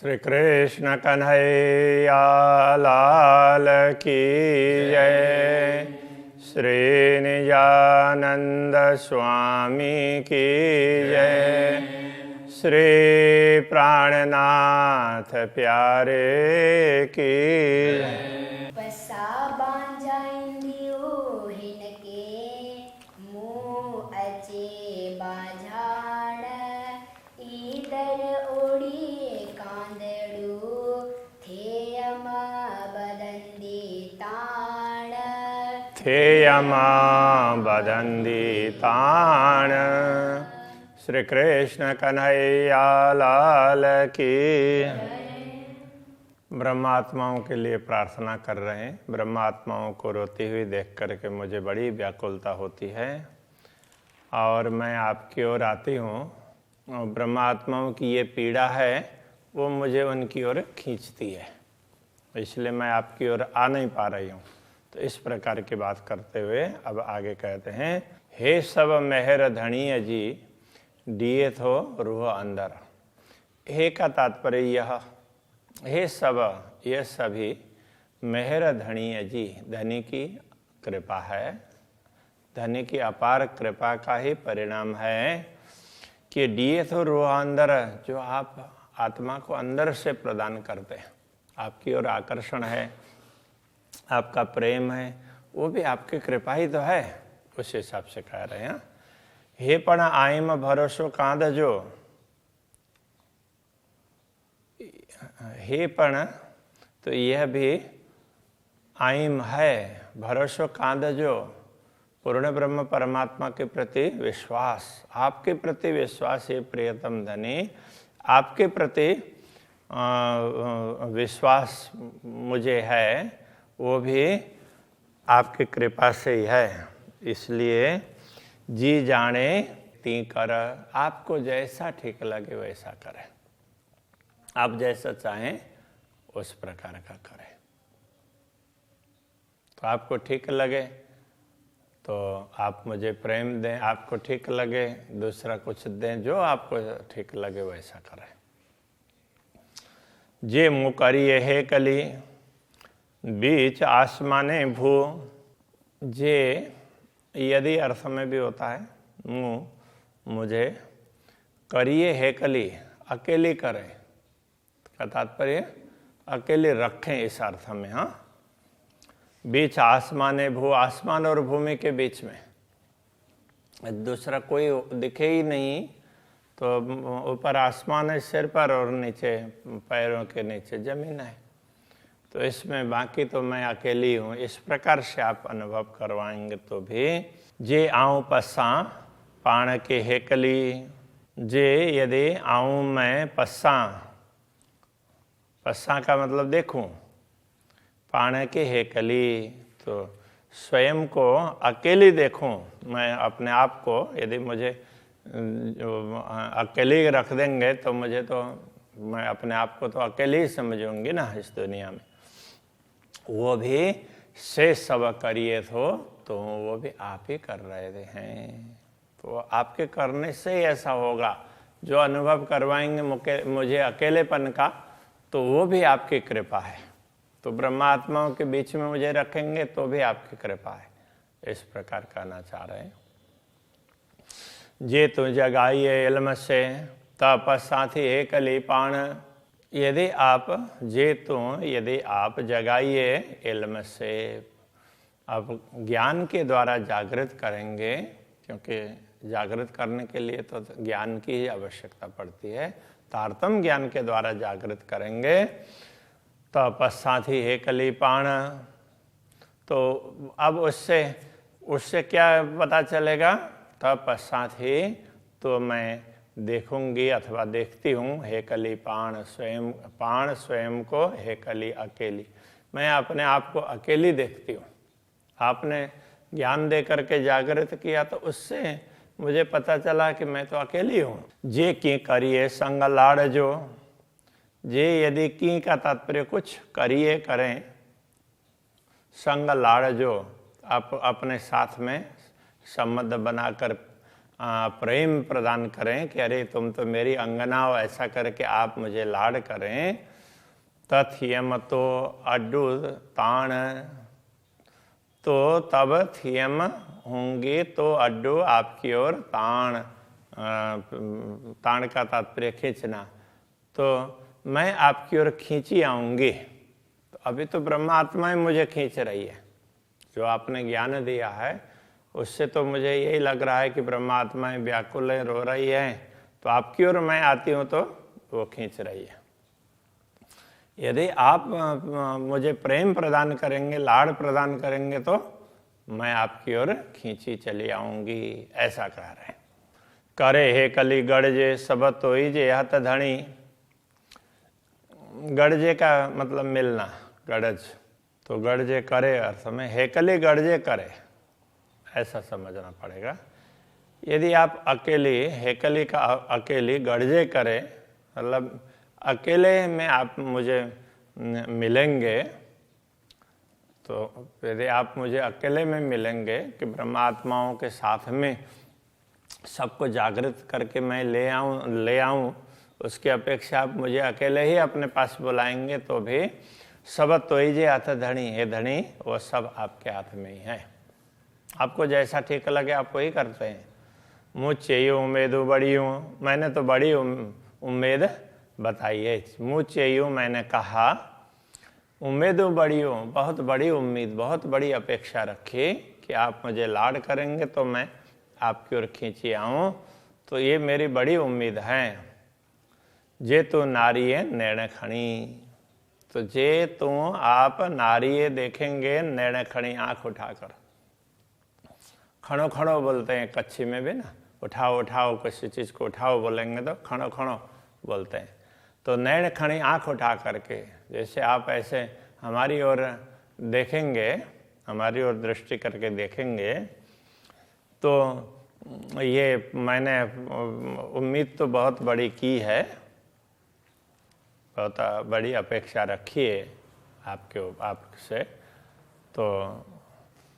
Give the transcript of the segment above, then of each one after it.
श्री कृष्ण कन्हैया लाल की जय। श्री निजानंद स्वामी की जय। श्री प्राणनाथ प्यारे की जय। पसा बांझाइंदियो हिनके मुँह अचे बाझाड़ ईदर ओढ़ी कांदड़ू थेयमा बदंदी ताण थेयमा बदंदी ताण। श्री कृष्ण कन्हैया लाल की। ब्रह्मात्माओं के लिए प्रार्थना कर रहे हैं। ब्रह्मात्माओं को रोती हुई देख करके मुझे बड़ी व्याकुलता होती है और मैं आपकी ओर आती हूँ। ब्रह्मात्माओं की ये पीड़ा है वो मुझे उनकी ओर खींचती है, इसलिए मैं आपकी ओर आ नहीं पा रही हूँ। तो इस प्रकार की बात करते हुए अब आगे कहते हैं, हे सब मेहर धणीय जी दिए थो रूह अंदर। हे का तात्पर्य यह, हे सब, ये सभी मेहर धणीय जी, धनी की कृपा है, धनी की अपार कृपा का ही परिणाम है कि दिए तो रूह अंदर, जो आप आत्मा को अंदर से प्रदान करते हैं, आपकी ओर आकर्षण है, आपका प्रेम है, वो भी आपकी कृपा ही तो है। उस हिसाब से कह रहे हैं, हे पण आइम भरोसो कांध जो, हे पण तो यह भी आइम है, भरोसो कांध जो, पूर्ण ब्रह्म परमात्मा के प्रति विश्वास, आपके प्रति विश्वास, ये प्रियतम धनी आपके प्रति विश्वास मुझे है, वो भी आपकी कृपा से ही है। इसलिए जी जाने ती कर, आपको जैसा ठीक लगे वैसा करें, आप जैसा चाहें उस प्रकार का करें। तो आपको ठीक लगे तो आप मुझे प्रेम दें, आपको ठीक लगे दूसरा कुछ दें, जो आपको ठीक लगे वैसा करें। जे मुँह करिए हे कली बीच आसमाने भू, जे यदि अर्थ में भी होता है मुँह, मुझे करिए हे कली, अकेली करें का तात्पर्य अकेले रखें इस अर्थ में। हाँ, बीच आसमाने भू, आसमान और भूमि के बीच में दूसरा कोई दिखे ही नहीं, तो ऊपर आसमान है सिर पर और नीचे पैरों के नीचे जमीन है, तो इसमें बाकी तो मैं अकेली हूँ। इस प्रकार से आप अनुभव करवाएंगे तो भी जे आऊँ पस्सा पाण के हेकली, जे यदि आऊँ मैं पस्सा, पस्सा का मतलब देखूं, पाण के हेकली तो स्वयं को अकेली देखूं, मैं अपने आप को, यदि मुझे अकेली रख देंगे तो मुझे तो, मैं अपने आप को तो अकेले ही समझूंगी ना इस दुनिया में। वो भी से सब करिए तो वो भी आप ही कर रहे हैं, तो आपके करने से ही ऐसा होगा। जो अनुभव करवाएंगे मुझे अकेलेपन का, तो वो भी आपकी कृपा है। तो ब्रह्मात्माओं के बीच में मुझे रखेंगे तो भी आपकी कृपा है, इस प्रकार कहना चाह रहे हैं। जे तू जगाइए इल्म से तप साथी एक लीपाण, यदि आप यदि आप जगाइए इल्म से, आप ज्ञान के द्वारा जागृत करेंगे, क्योंकि जागृत करने के लिए तो ज्ञान की ही आवश्यकता पड़ती है, तारतम ज्ञान के द्वारा जागृत करेंगे तो पश्चात ही हे कलीपाण, तो अब उससे क्या पता चलेगा, तब पश्चात ही तो मैं देखूंगी अथवा देखती हूँ हे कली पाण, स्वयं पाण स्वयं को, हे कली अकेली, मैं अपने आप को अकेली देखती हूँ। आपने ज्ञान दे करके जागृत किया तो उससे मुझे पता चला कि मैं तो अकेली हूँ। जे की करिए संग लाड़ जो, जे यदि की का तात्पर्य कुछ करिए करें, संग लाड़ जो, आप अपने साथ में संबंध बनाकर प्रेम प्रदान करें कि अरे तुम तो मेरी अंगना हो, ऐसा करके आप मुझे लाड करें, तथियम तो अड्डू ताण, तो तब थियम होंगे तो अड्डू आपकी ओर ताण, ताण का तात्पर्य खींचना, तो मैं आपकी ओर खींची आऊंगी। तो अभी तो ब्रह्म आत्मा ही मुझे खींच रही है, जो आपने ज्ञान दिया है उससे तो मुझे यही लग रहा है कि ब्रह्म आत्माएं व्याकुल है, रो रही है, तो आपकी ओर मैं आती हूँ तो वो खींच रही है। यदि आप मुझे प्रेम प्रदान करेंगे, लाड़ प्रदान करेंगे, तो मैं आपकी ओर खींची चली आऊंगी, ऐसा कह रहे हैं। करे हे कली गड़जे सब तोई जे हत धनी, गड़जे का मतलब मिलना, गड़ज, तो गड़जे करे अर्थ में हेकली गड़जे करे, ऐसा समझना पड़ेगा। यदि आप अकेली, हेकली का अकेली, गड़जे करे मतलब अकेले में आप मुझे मिलेंगे, तो यदि आप मुझे अकेले में मिलेंगे कि ब्रह्मात्माओं के साथ में सबको जागृत करके मैं ले आऊं, उसकी अपेक्षा आप मुझे अकेले ही अपने पास बुलाएंगे तो भी सब तो ही जे हाथ धनी, हे धनी, वो सब आपके हाथ में ही है। आपको जैसा ठीक लगे आप वही करते हैं। मुझ चाहिए उम्मीद बड़ी हूँ, मैंने तो बड़ी उम्मीद बताई है, मुझ चाहिए मैंने कहा, उम्मीद बड़ी हूँ, बहुत बड़ी उम्मीद, बहुत बड़ी अपेक्षा रखी कि आप मुझे लाड करेंगे तो मैं आपकी ओर खींची आऊँ, तो ये मेरी बड़ी उम्मीद है। जे तो नारी है नैण खणी, तो जे तो आप नारी देखेंगे नैण खणी, आँख उठाकर, खड़ो खड़ो बोलते हैं कच्छी में भी ना, उठाओ उठाओ, किसी चीज़ को उठाओ बोलेंगे तो खड़ो खड़ो बोलते हैं। तो नैण खड़ी, आँख उठा करके, जैसे आप ऐसे हमारी ओर देखेंगे, हमारी ओर दृष्टि करके देखेंगे, तो ये मैंने उम्मीद तो बहुत बड़ी की है, बहुत बड़ी अपेक्षा रखी है आपसे, तो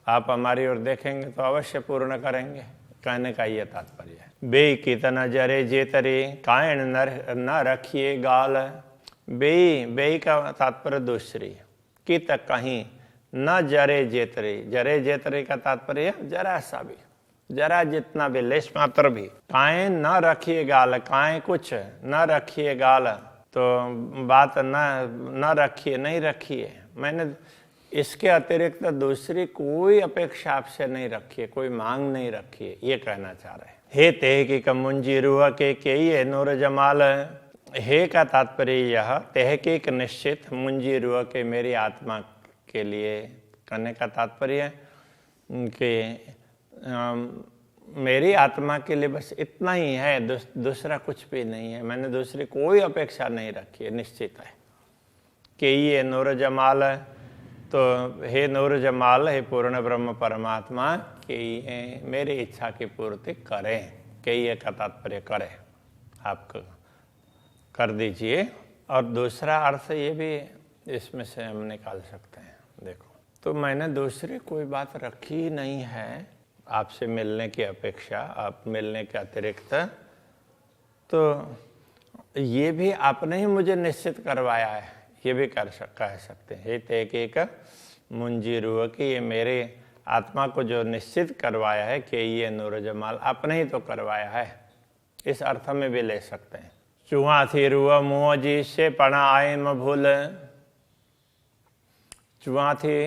आप हमारी ओर देखेंगे तो अवश्य पूर्ण करेंगे, कहने का ये तात्पर्य है। बे कितना जरे जेतरे कायण न रखिए गाल, बे का तात्पर्य दूसरी, कित कहीं न जरे जेतरे, जरे जेतरे का तात्पर्य जरा सा भी, जरा जितना भी, लेश मात्र भी, कायण न रखिए गाल, कायण कुछ न रखिए गाल, तो बात न रखिए, नहीं रखिए, मैंने इसके अतिरिक्त दूसरी कोई अपेक्षा आपसे नहीं रखी है, कोई मांग नहीं रखी है, ये कहना चाह रहे हैं। हे तेह की कमुंजी रुआ के ये नूर जमाल, हे का तात्पर्य यह, तेहकीक निश्चित, मुंजी रुआ के मेरी आत्मा के लिए, कहने का तात्पर्य कि मेरी आत्मा के लिए बस इतना ही है, दूसरा कुछ भी नहीं है, मैंने दूसरी कोई अपेक्षा नहीं रखी है, निश्चित है। कि ये नूर जमाल, तो हे नूर जमाल, हे पूर्ण ब्रह्म परमात्मा, कि ये मेरी इच्छा की पूर्ति करें, कि ये का तात्पर्य करें, आप कर दीजिए। और दूसरा अर्थ ये भी इसमें से हम निकाल सकते हैं, देखो, तो मैंने दूसरी कोई बात रखी ही नहीं है आपसे मिलने की अपेक्षा, आप मिलने के अतिरिक्त, तो ये भी आपने ही मुझे निश्चित करवाया है, ये भी कह सकते हैं। एक मुंजी रुआ कि ये मेरे आत्मा को जो निश्चित करवाया है कि ये नूर जमाल, आपने ही तो करवाया है, इस अर्थ में भी ले सकते हैं। चुहा थी रुआ मुँह जी से पढ़ा आए म भूल, चुहा थी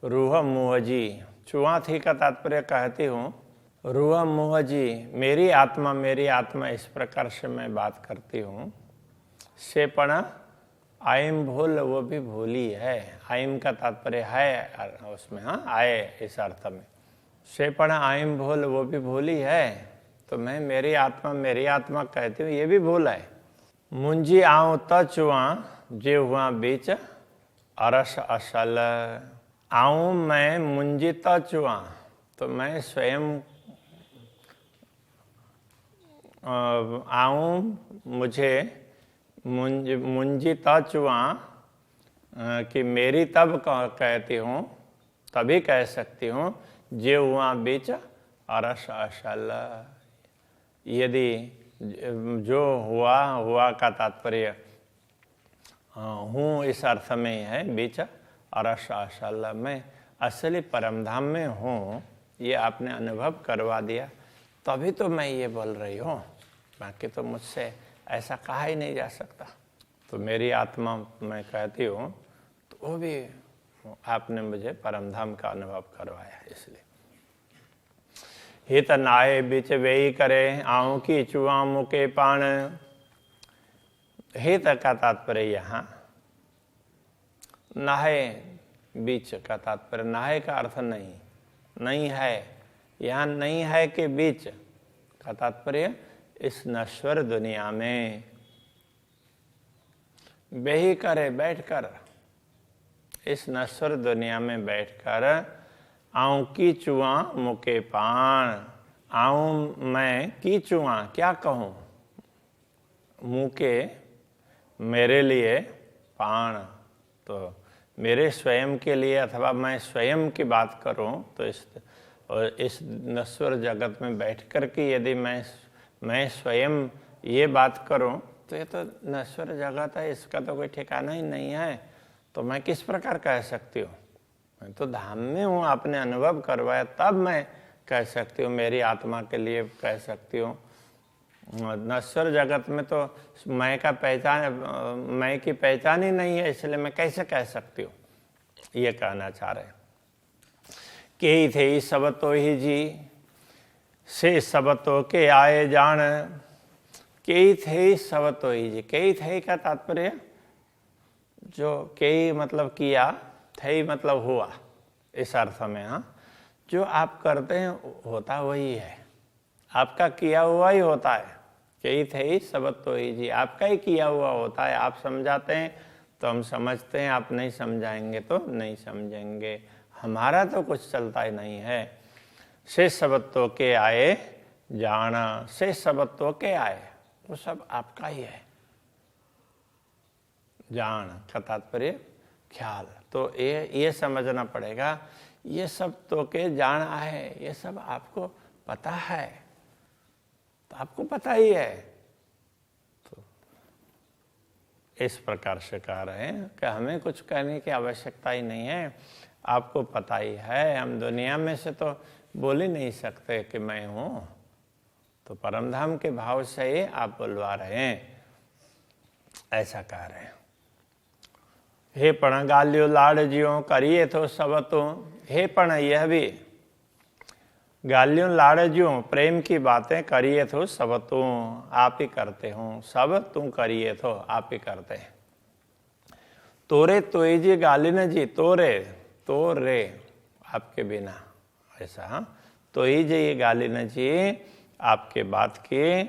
रूह मुँह जी, चुहा थी का तात्पर्य कहती हूँ, रूह मुँह जी, मेरी आत्मा इस प्रकार से मैं बात करती हूँ। से पढ़ा आइम भूल, वो भी भूली है, आइम का तात्पर्य है उसमें, हाँ आए इस अर्थ में। से पढ़ा आइम भूल, वो भी भूली है, तो मैं मेरी आत्मा कहती हूँ, ये भी भूल है। मुंजी आऊँ त चुआ जे हुआ बीच अरस असल, आऊँ मैं मुंजी त चुआ, तो मैं स्वयं आऊँ, मुझे मुंजी तचुआ कि मेरी तब कहती हूँ, तभी कह सकती हूँ, जे हुआ बीच अरस असल, यदि जो हुआ हुआ का तात्पर्य हूँ इस अर्थ में ही है बीच अरसाशाला मैं असली परमधाम में हूँ, ये आपने अनुभव करवा दिया तभी तो मैं ये बोल रही हूँ, बाकी तो मुझसे ऐसा कहा ही नहीं जा सकता। तो मेरी आत्मा मैं कहती हूँ तो वो भी आपने मुझे परमधाम का अनुभव करवाया। इसलिए हित नाये बीच वेई करे आऊं की चुआ मुके पान। हित का तात्पर्य यहाँ नाहे बीच का तात्पर्य, नाहे का अर्थ नहीं है, यहाँ नहीं है के बीच का तात्पर्य इस नश्वर दुनिया में बेही करे बैठकर, इस नश्वर दुनिया में बैठकर आऊं की चुआ मुके पान। आऊं मैं की चुआ क्या कहूँ, मुके मेरे लिए, पान तो मेरे स्वयं के लिए, अथवा मैं स्वयं की बात करूं तो इस नश्वर जगत में बैठकर के यदि मैं स्वयं ये बात करूं तो ये तो नश्वर जगत है, इसका तो कोई ठिकाना ही नहीं है, तो मैं किस प्रकार कह सकती हूँ। मैं तो धाम में हूँ, आपने अनुभव करवाया तब मैं कह सकती हूँ, मेरी आत्मा के लिए कह सकती हूँ। नश्वर जगत में तो मैं की पहचान ही नहीं है, इसलिए मैं कैसे कह सकती हूँ, ये कहना चाह रहे। के थे सब तो ही जी से सब तो के आए जान। के थे सब तो ही जी, के थे का तात्पर्य जो के मतलब किया, थे मतलब हुआ, इस अर्थ में। हाँ, जो आप करते हैं होता वही है, आपका किया हुआ ही होता है। कई थे सब तो ही जी, आपका ही किया हुआ होता है। आप समझाते हैं तो हम समझते हैं, आप नहीं समझाएंगे तो नहीं समझेंगे, हमारा तो कुछ चलता ही नहीं है। से सबत्व के आए जाना, से सबत्व के आए, वो सब आपका ही है। जान का तात्पर्य ख्याल, तो ये समझना पड़ेगा, ये सब तो के जान आए, ये सब आपको पता है, तो आपको पता ही है। तो इस प्रकार से कह रहे हैं कि हमें कुछ कहने की आवश्यकता ही नहीं है, आपको पता ही है। हम दुनिया में से तो बोल ही नहीं सकते कि मैं हूँ, तो परमधाम के भाव से ही आप बुलवा रहे हैं, ऐसा कह रहे हैं। हे पण गालियो लाड़ जियो करिए तो सब तो, हे पण यह भी गालियों लाड़जियों प्रेम की बातें करिए तो सब तू आप ही करते हो, सब तू करिए तो आप ही करते हैं। तोरे तोय जी गाली न जी, तोरे आपके बिना, ऐसा तो ही जी ये गाली न जी आपके बात की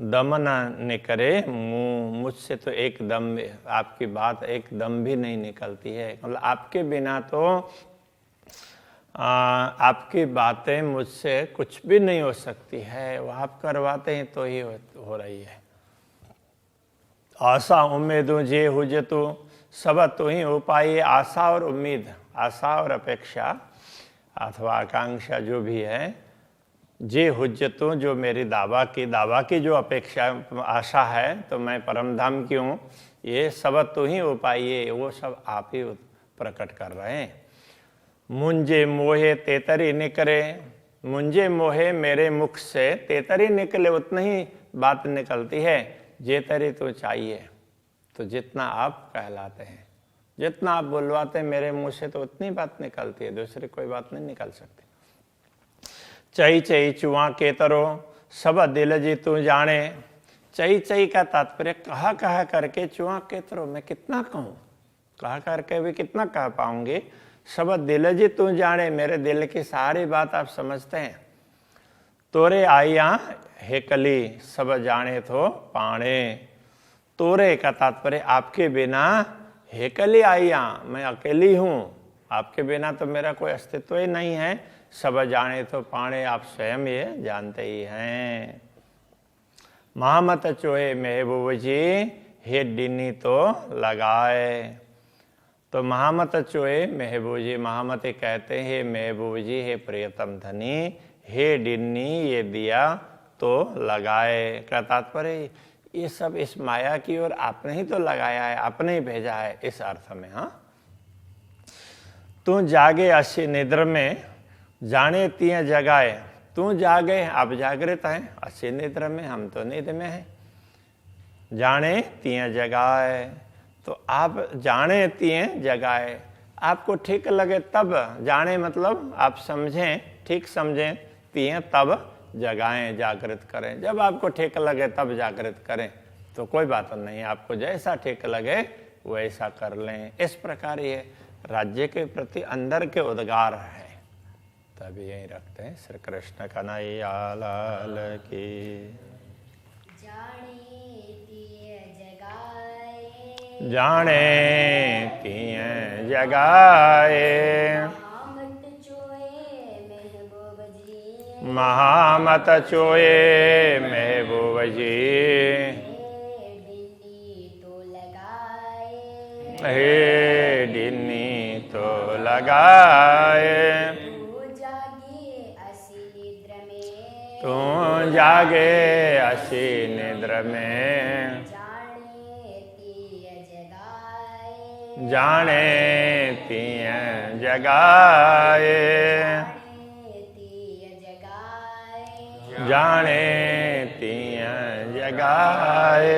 दम न निकरे मुँह, मुझसे तो एक दम आपकी बात एक दम भी नहीं निकलती है। मतलब आपके बिना तो आपकी बातें मुझसे कुछ भी नहीं हो सकती है, वो आप करवाते हैं तो ही हो रही है। आशा उम्मीदों जे हुजतु सब तो ही हो पाई। आशा और उम्मीद, आशा और अपेक्षा अथवा आकांक्षा जो भी है, जे हुज्जतों जो मेरी दावा की जो अपेक्षा आशा है, तो मैं परमधाम की हूँ, ये सब तो ही हो पाइए, वो सब आप ही प्रकट कर रहे हैं। मुंजे मोहे तेतरी निकले, मुंजे मोहे मेरे मुख से तेतरी निकले, उतना ही बात निकलती है जेतरी तो चाहिए। तो जितना आप कहलाते हैं, जितना आप बुलवाते हैं मेरे मुंह से, तो उतनी बात निकलती है, दूसरी कोई बात नहीं निकल सकती। चई चई चुआ के तरो सब दिल जी तू जाने। चई चई का तात्पर्य कहा कहा करके, चुआ के तरो मैं कितना कहूँ, कहा करके भी कितना कह पाऊंगी। सब दिल जी तू जाने, मेरे दिल की सारी बात आप समझते हैं। तोरे आइया हेकली सब जाने तो पाने। तोरे का तात्पर्य आपके बिना, हेकली आइया मैं अकेली हूँ, आपके बिना तो मेरा कोई अस्तित्व ही नहीं है। सब जाने तो पाने, आप स्वयं ये जानते ही हैं। महामत चोहे महबूब जी हे डिनी तो लगाए। तो महामत चोहे महबूब जी, महामत कहते हैं हे महबूब जी, हे प्रियतम धनी, हे डिन्नी ये दिया तो लगाए का तात्पर्य ये सब इस माया की ओर आपने ही तो लगाया है, आपने ही भेजा है, इस अर्थ में। हाँ, तू जागे असी निद्र में जाने तिय जगाए। तू जागे, आप जागृत हैं, असी निद्र में, हम तो नींद में हैं। जाने तिय जगाए, तो आप जाने तिय जगाए, आपको ठीक लगे तब जाने, मतलब आप समझें, ठीक समझें, तिय तब जगाएं, जागृत करें। जब आपको ठीक लगे तब जागृत करें, तो कोई बात नहीं, आपको जैसा ठीक लगे वैसा कर लें। इस प्रकार ये राज्य के प्रति अंदर के उद्गार है। तभी यही रखते हैं। श्री कृष्ण कन्हैया लाल की। जाने तिय जगाए, महामत चोए महबूब जी। हे डिन्नी तो लगाए, तू जागे असी निद्र में, जाने तिय जगाए, जाने तिय जगाए।